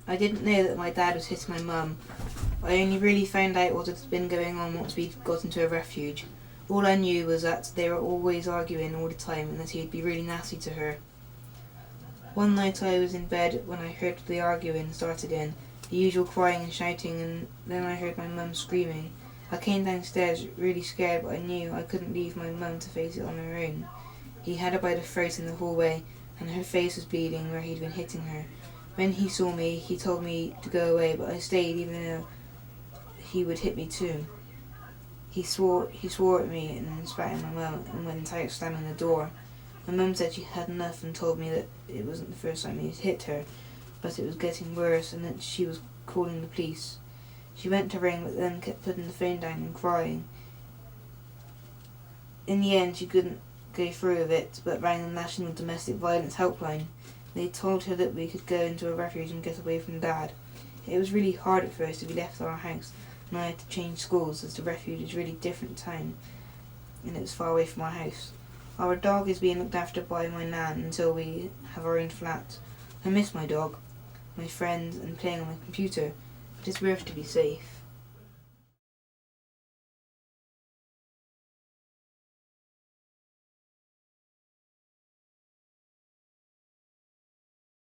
I didn't know that my dad was hitting my mum. I only really found out what had been going on once we'd got into a refuge. All I knew was that they were always arguing all the time and that he'd be really nasty to her. One night I was in bed when I heard the arguing start again, the usual crying and shouting, and then I heard my mum screaming. I came downstairs really scared, but I knew I couldn't leave my mum to face it on her own. He had her by the throat in the hallway, and her face was bleeding where he'd been hitting her. When he saw me, he told me to go away, but I stayed even though he would hit me too. He swore at me and spat at my mum and went out slamming the door. My mum said she had enough and told me that it wasn't the first time he'd hit her, but it was getting worse and that she was calling the police. She went to ring but then kept putting the phone down and crying. In the end she couldn't go through with it but rang the National Domestic Violence Helpline. They told her that we could go into a refuge and get away from Dad. It was really hard at first to be left at our house, and I had to change schools as the refuge is a really different town and it was far away from our house. Our dog is being looked after by my nan until we have our own flat. I miss my dog, my friends and playing on my computer, but it's worth to be safe.